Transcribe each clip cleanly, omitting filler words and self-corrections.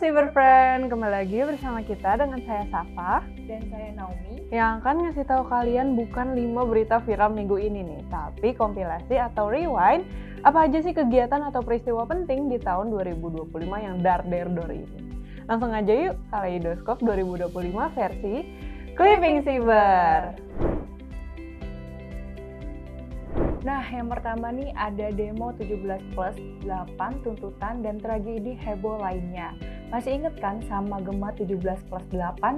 Cyber Friend, kembali lagi bersama kita dengan saya Safa dan saya Naomi yang akan ngasih tahu kalian bukan 5 berita viral minggu ini nih, tapi kompilasi atau rewind apa aja sih kegiatan atau peristiwa penting di tahun 2025 yang dar-der-dor ini. Langsung aja yuk, Kaleidoskop 2025 versi Clipping Cyber. Nah, yang pertama nih ada demo 17+8 tuntutan dan tragedi heboh lainnya. Masih inget kan sama Gema 17+8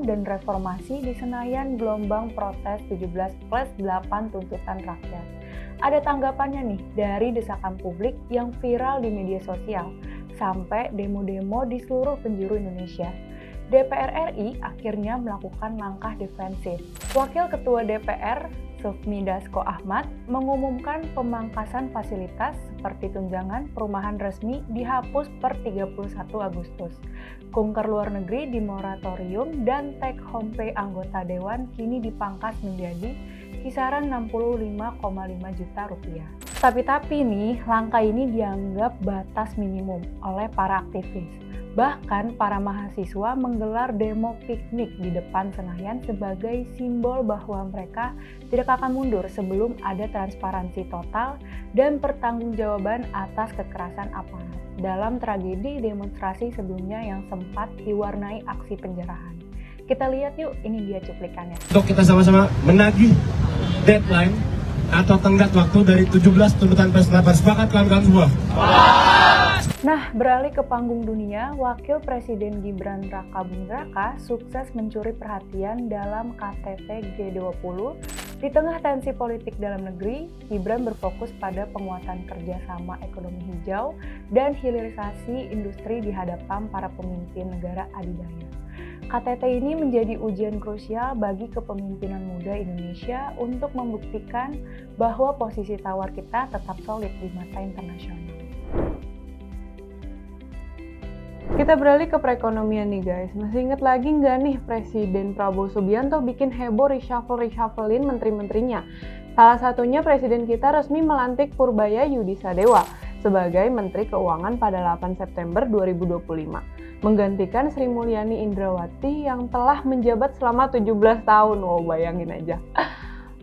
dan reformasi di Senayan gelombang protes 17+8 tuntutan rakyat. Ada tanggapannya nih dari desakan publik yang viral di media sosial sampai demo-demo di seluruh penjuru Indonesia. DPR RI akhirnya melakukan langkah defensif. Wakil Ketua DPR Sufmi Dasko Ahmad mengumumkan pemangkasan fasilitas seperti tunjangan perumahan resmi dihapus per 31 Agustus. Kunker luar negeri di moratorium dan take home pay anggota dewan kini dipangkas menjadi kisaran 65,5 juta rupiah. Tapi nih, langkah ini dianggap batas minimum oleh para aktivis. Bahkan para mahasiswa menggelar demo piknik di depan Senayan sebagai simbol bahwa mereka tidak akan mundur sebelum ada transparansi total dan pertanggungjawaban atas kekerasan aparat dalam tragedi demonstrasi sebelumnya yang sempat diwarnai aksi penjarahan. Kita lihat yuk, ini dia cuplikannya. Untuk kita sama-sama menagih deadline atau tenggat waktu dari 17 tuntutan +8. Sepakat kawan-kawan semua? Nah, beralih ke panggung dunia, Wakil Presiden Gibran Rakabuming Raka sukses mencuri perhatian dalam KTT G20. Di tengah tensi politik dalam negeri, Gibran berfokus pada penguatan kerjasama ekonomi hijau dan hilirisasi industri di hadapan para pemimpin negara adidaya. KTT ini menjadi ujian krusial bagi kepemimpinan muda Indonesia untuk membuktikan bahwa posisi tawar kita tetap solid di mata internasional. Kita beralih ke perekonomian nih guys. Masih inget lagi nggak nih Presiden Prabowo Subianto bikin heboh reshuffle-reshufflein menteri-menterinya? Salah satunya Presiden kita resmi melantik Purbaya Yudisadewa sebagai Menteri Keuangan pada 8 September 2025. Menggantikan Sri Mulyani Indrawati yang telah menjabat selama 17 tahun. Wow, bayangin aja.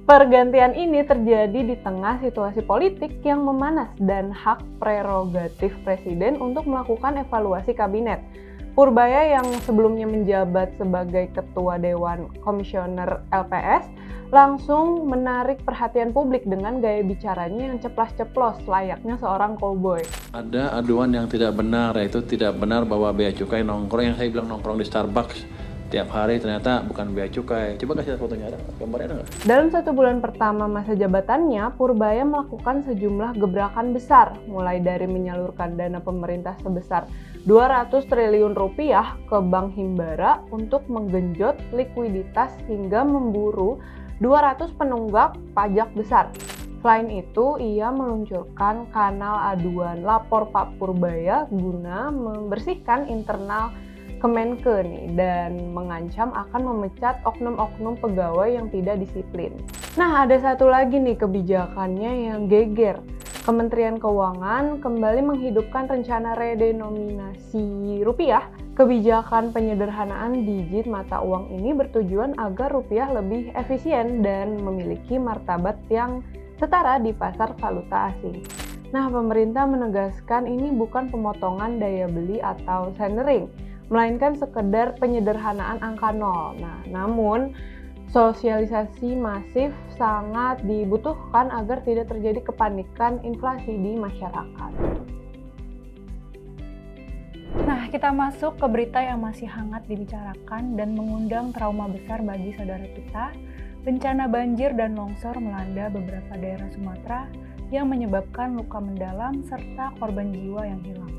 Pergantian ini terjadi di tengah situasi politik yang memanas dan hak prerogatif Presiden untuk melakukan evaluasi kabinet. Purbaya yang sebelumnya menjabat sebagai Ketua Dewan Komisioner LPS langsung menarik perhatian publik dengan gaya bicaranya yang ceplas-ceplos layaknya seorang koboi. Ada aduan yang tidak benar, yaitu tidak benar bahwa bea cukai nongkrong, yang saya bilang nongkrong di Starbucks tiap hari ternyata bukan bea cukai. Coba kasih fotonya, ada gambarnya ada nggak? Dalam 1 bulan pertama masa jabatannya, Purbaya melakukan sejumlah gebrakan besar, mulai dari menyalurkan dana pemerintah sebesar 200 triliun rupiah ke Bank Himbara untuk menggenjot likuiditas hingga memburu 200 penunggak pajak besar. Selain itu, ia meluncurkan kanal aduan lapor Pak Purbaya guna membersihkan internal Kemenke nih dan mengancam akan memecat oknum-oknum pegawai yang tidak disiplin. Nah, ada satu lagi nih kebijakannya yang geger. Kementerian Keuangan kembali menghidupkan rencana redenominasi rupiah. Kebijakan penyederhanaan digit mata uang ini bertujuan agar rupiah lebih efisien dan memiliki martabat yang setara di pasar valuta asing. Nah, pemerintah menegaskan ini bukan pemotongan daya beli atau centering, melainkan sekedar penyederhanaan angka nol. Nah, namun sosialisasi masif sangat dibutuhkan agar tidak terjadi kepanikan inflasi di masyarakat. Nah, kita masuk ke berita yang masih hangat dibicarakan dan mengundang trauma besar bagi saudara kita. Bencana banjir dan longsor melanda beberapa daerah Sumatera yang menyebabkan luka mendalam serta korban jiwa yang hilang.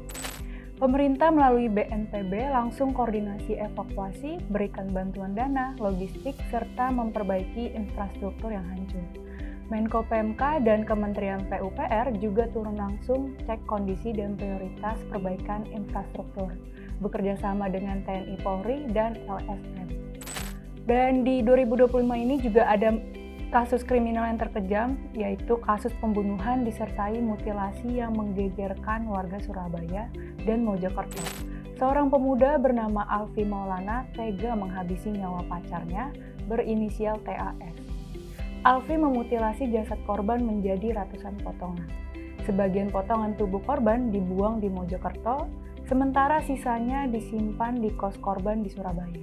Pemerintah melalui BNPB langsung koordinasi evakuasi, berikan bantuan dana, logistik, serta memperbaiki infrastruktur yang hancur. Menko PMK dan Kementerian PUPR juga turun langsung cek kondisi dan prioritas perbaikan infrastruktur, bekerja sama dengan TNI Polri dan LSM. Dan di 2025 ini juga ada kasus kriminal yang terkejam, yaitu kasus pembunuhan disertai mutilasi yang menggegerkan warga Surabaya dan Mojokerto. Seorang pemuda bernama Alfi Maulana tega menghabisi nyawa pacarnya berinisial TAS. Alfi memutilasi jasad korban menjadi ratusan potongan. Sebagian potongan tubuh korban dibuang di Mojokerto, sementara sisanya disimpan di kos korban di Surabaya.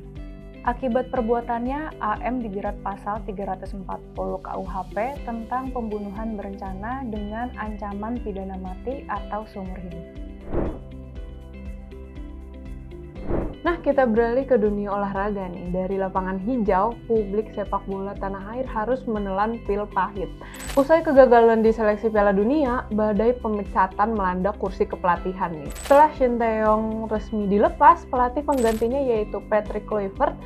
Akibat perbuatannya, AM dijerat pasal 340 KUHP tentang pembunuhan berencana dengan ancaman pidana mati atau seumur hidup. Nah, kita beralih ke dunia olahraga nih. Dari lapangan hijau, publik sepak bola tanah air harus menelan pil pahit. Usai kegagalan di seleksi Piala Dunia, badai pemecatan melanda kursi kepelatihan nih. Setelah Shin Tae-yong resmi dilepas, pelatih penggantinya yaitu Patrick Kluivert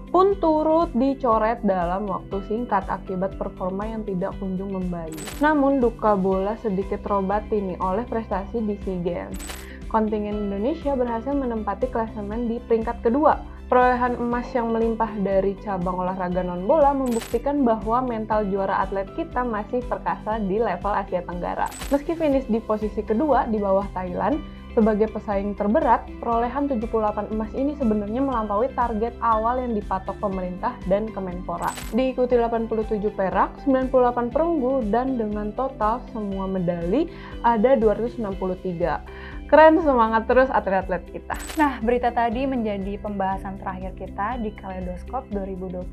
pun turut dicoret dalam waktu singkat akibat performa yang tidak kunjung membaik. Namun duka bola sedikit terobati nih oleh prestasi di SEA Games. Kontingen Indonesia berhasil menempati klasemen di peringkat kedua. Perolehan emas yang melimpah dari cabang olahraga non-bola membuktikan bahwa mental juara atlet kita masih perkasa di level Asia Tenggara. Meski finish di posisi kedua di bawah Thailand, sebagai pesaing terberat, perolehan 78 emas ini sebenarnya melampaui target awal yang dipatok pemerintah dan Kemenpora. Diikuti 87 perak, 98 perunggu, dan dengan total semua medali ada 263. Keren, semangat terus atlet-atlet kita. Nah, berita tadi menjadi pembahasan terakhir kita di Kaleidoskop 2025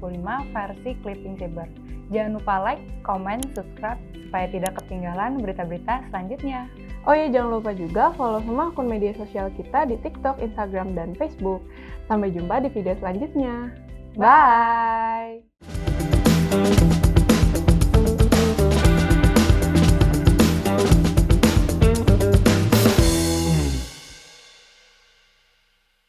versi Clipping Saber. Jangan lupa like, comment, subscribe supaya tidak ketinggalan berita-berita selanjutnya. Oh iya, jangan lupa juga follow semua akun media sosial kita di TikTok, Instagram, dan Facebook. Sampai jumpa di video selanjutnya. Bye!